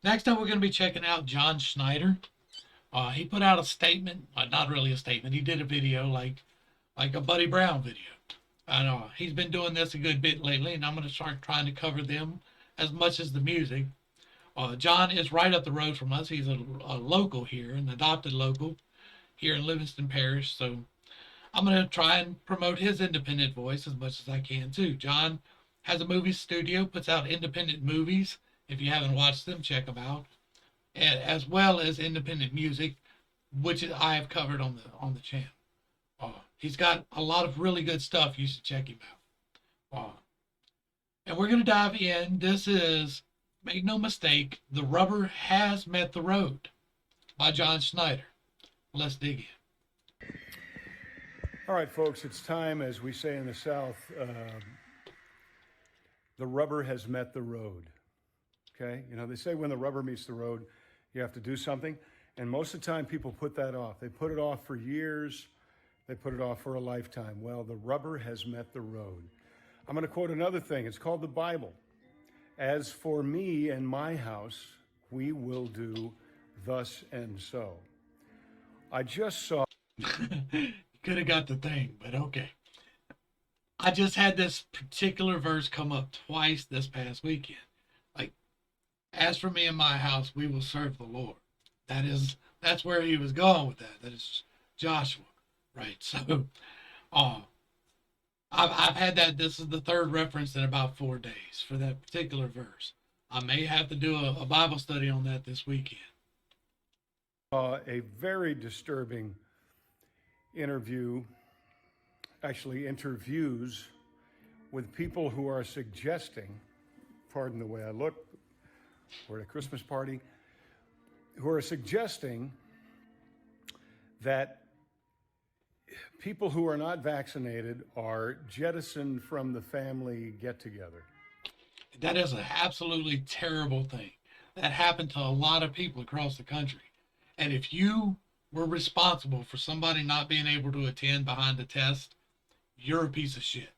Next up, we're going to be checking out John Schneider. He put out a statement, not really a statement. He did a video like a Buddy Brown video. And he's been doing this a good bit lately, and I'm going to start trying to cover them as much as the music. John is right up the road from us. He's a local here, an adopted local here in Livingston Parish. So I'm going to try and promote his independent voice as much as I can too. John has a movie studio, puts out independent movies. If you haven't watched them, check them out, as well as independent music, which I have covered on the channel. He's got a lot of really good stuff. You should check him out. And we're going to dive in. This is, make no mistake, The Rubber Has Met the Road by John Schneider. Let's dig in. All right, folks, it's time, as we say in the South, the rubber has met the road. Okay? You know, they say when the rubber meets the road, you have to do something. And most of the time, people put that off. They put it off for years. They put it off for a lifetime. Well, the rubber has met the road. I'm going to quote another thing. It's called the Bible. As for me and my house, we will do thus and so. I just saw. You could have got the thing, but okay. I just had this particular verse come up twice this past weekend. Like, as for me and my house, we will serve the Lord. That's where he was going with that. That is Joshua, right? So, I've had that. This is the third reference in about 4 days for that particular verse. I may have to do a Bible study on that this weekend. A very disturbing interviews with people who are suggesting, pardon the way I look, we're at a Christmas party, who are suggesting that people who are not vaccinated are jettisoned from the family get-together. That is an absolutely terrible thing. That happened to a lot of people across the country. And if you were responsible for somebody not being able to attend behind the test, you're a piece of shit.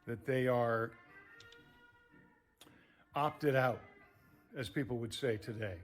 That they are opted out, as people would say today.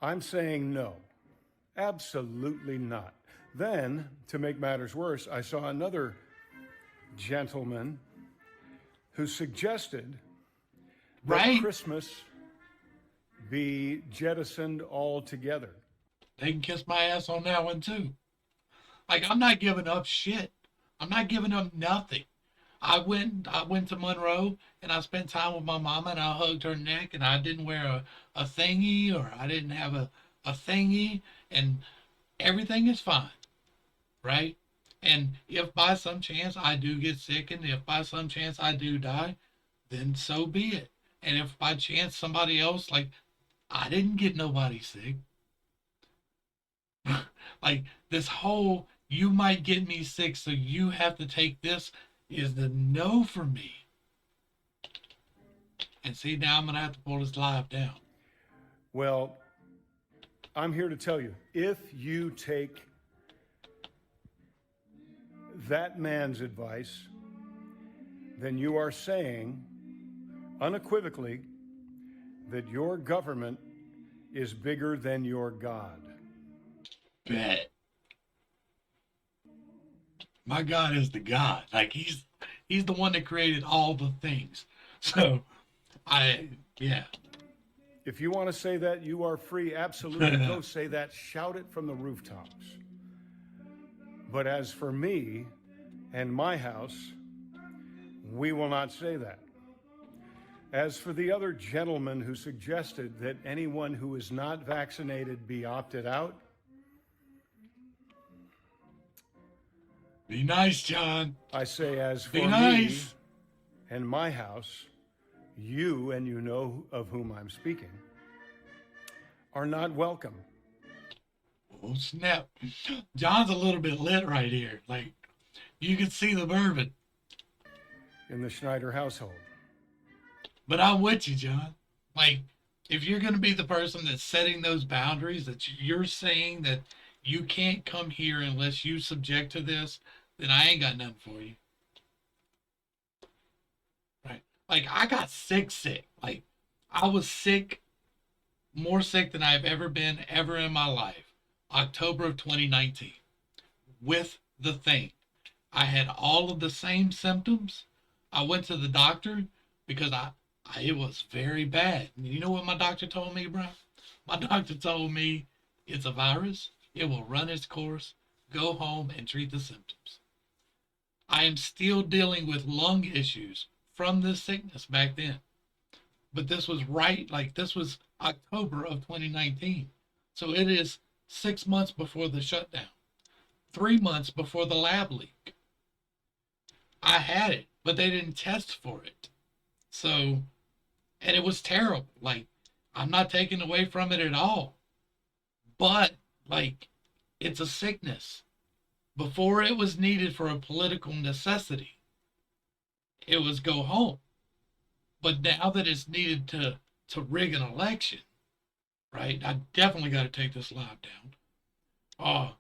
I'm saying no, absolutely not. Then, to make matters worse, I saw another gentleman who suggested that Christmas be jettisoned altogether. They can kiss my ass on that one too. Like, I'm not giving up shit. I'm not giving up nothing. I went to Monroe and I spent time with my mama and I hugged her neck and I didn't wear a thingy, or I didn't have a thingy, and everything is fine, right? And if by some chance I do get sick and if by some chance I do die, then so be it. And if by chance somebody else, like, I didn't get nobody sick. Like, this whole, you might get me sick, so you have to take this, is the no for me. And see, now I'm going to have to pull this live down. Well, I'm here to tell you, if you take that man's advice, then you are saying unequivocally that your government is bigger than your God. Bet. My God is the God. Like, he's the one that created all the things. So, yeah. If you want to say that, you are free. Absolutely. Go say that. Shout it from the rooftops. But as for me and my house, we will not say that. As for the other gentleman who suggested that anyone who is not vaccinated be opted out, be nice, John. I say, as for me and my house, you, and you know of whom I'm speaking, are not welcome. Oh, snap. John's a little bit lit right here. Like, you can see the bourbon. In the Schneider household. But I'm with you, John. Like, if you're going to be the person that's setting those boundaries, that you're saying that you can't come here unless you subject to this, then I ain't got nothing for you. Right? Like, I got sick. Like, I was sick, more sick than I've ever been ever in my life. October of 2019 with the thing. I had all of the same symptoms. I went to the doctor because it was very bad. You know what my doctor told me, bro? My doctor told me it's a virus. It will run its course. Go home and treat the symptoms. I am still dealing with lung issues from this sickness back then. But this was this was October of 2019. So it is 6 months before the shutdown, 3 months before the lab leak. I had it, but they didn't test for it. So, and it was terrible. Like, I'm not taking away from it at all. But, like, it's a sickness. Before it was needed for a political necessity, it was go home. But now that it's needed to rig an election, right? I definitely got to take this live down. Oh,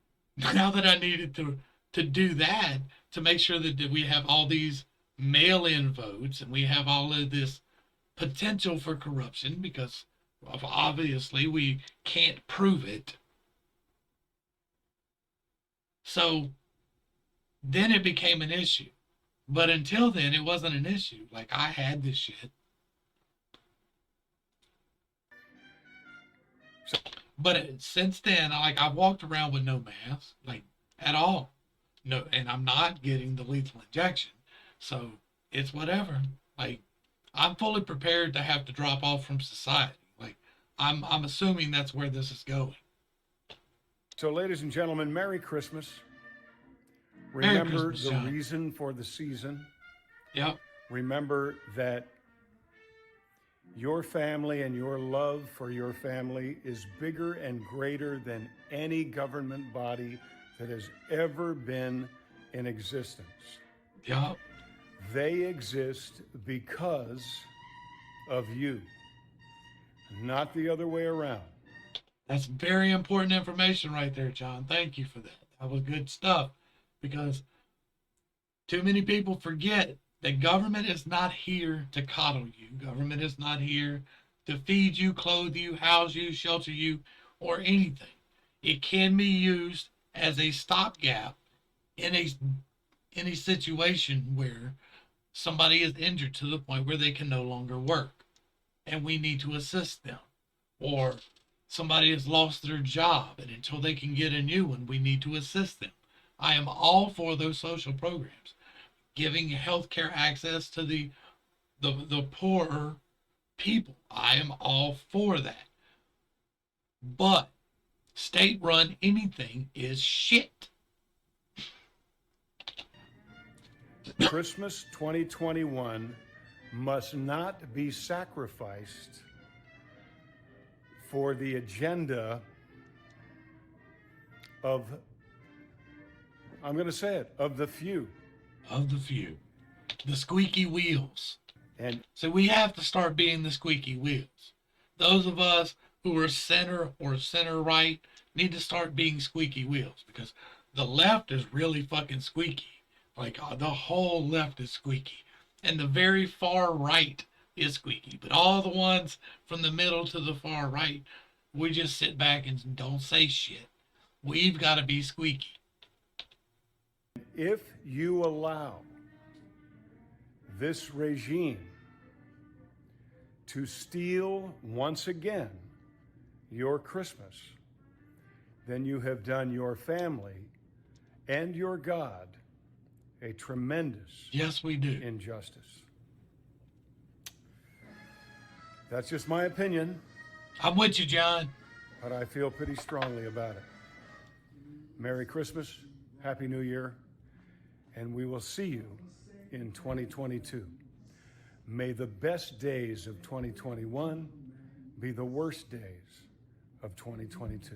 now that I needed to do that to make sure that we have all these mail-in votes and we have all of this potential for corruption because of obviously we can't prove it. So then it became an issue. But until then, it wasn't an issue. Like, I had this shit. But since then, I've walked around with no mask, like, at all. No, and I'm not getting the lethal injection. So it's whatever. Like, I'm fully prepared to have to drop off from society. Like, I'm assuming that's where this is going. So, ladies and gentlemen, Merry Christmas. Merry Remember Christmas, the John. reason for the season. Yep. Remember that your family and your love for your family is bigger and greater than any government body that has ever been in existence. Yep. They exist because of you, not the other way around. That's very important information right there, John. Thank you for that. That was good stuff because too many people forget that government is not here to coddle you. Government is not here to feed you, clothe you, house you, shelter you, or anything. It can be used as a stopgap in a situation where somebody is injured to the point where they can no longer work and we need to assist them, or somebody has lost their job and until they can get a new one we need to assist them. I am all for those social programs, giving healthcare access to the poorer people. I am all for that. But state run anything is shit. Christmas 2021 must not be sacrificed for the agenda of, I'm going to say it, of the few. Of the few. The squeaky wheels. And so we have to start being the squeaky wheels. Those of us who are center or center right need to start being squeaky wheels because the left is really fucking squeaky. Like, the whole left is squeaky. And the very far right is squeaky. But all the ones from the middle to the far right, we just sit back and don't say shit. We've got to be squeaky. if you allow this regime to steal once again your Christmas, then you have done your family and your God a tremendous Yes, we do. injustice. That's just my opinion, I'm with you, John. but I feel pretty strongly about it. Merry Christmas, Happy New Year, and we will see you in 2022. May the best days of 2021 be the worst days of 2022.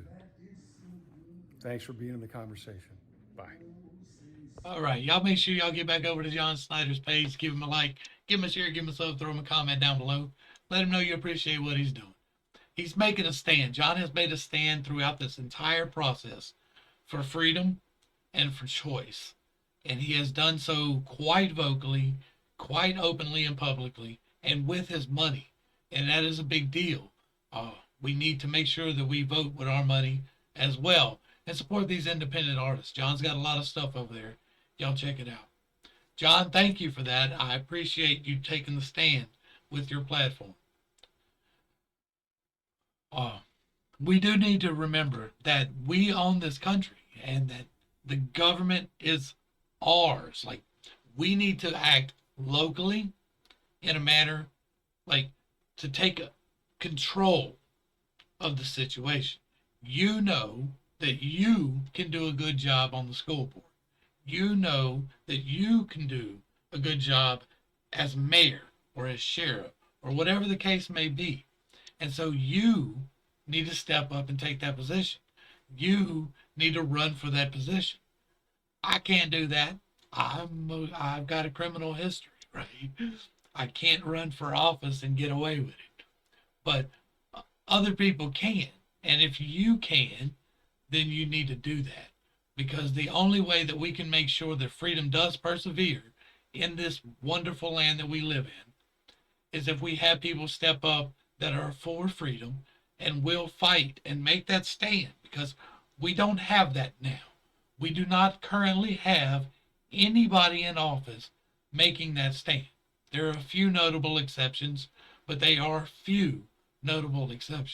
Thanks for being in the conversation. Bye. All right, y'all make sure y'all get back over to John Schneider's page, give him a like, give him a share, give him a sub, throw him a comment down below. Let him know you appreciate what he's doing. He's making a stand. John has made a stand throughout this entire process for freedom and for choice. And he has done so quite vocally, quite openly and publicly, and with his money. and that is a big deal. We need to make sure that we vote with our money as well and support these independent artists. John's got a lot of stuff over there. Y'all check it out. John, thank you for that. I appreciate you taking the stand with your platform. Uh, we do need to remember that we own this country and that the government is ours. Like, we need to act locally in a manner like to take control of the situation. You know that you can do a good job on the school board. You know that you can do a good job as mayor or as sheriff or whatever the case may be. And so you need to step up and take that position. You need to run for that position. I can't do that. I've got a criminal history, right? I can't run for office and get away with it. But other people can. And if you can, then you need to do that. Because the only way that we can make sure that freedom does persevere in this wonderful land that we live in is if we have people step up that are for freedom and will fight and make that stand. Because we don't have that now. We do not currently have anybody in office making that stand. There are a few notable exceptions, but they are few notable exceptions.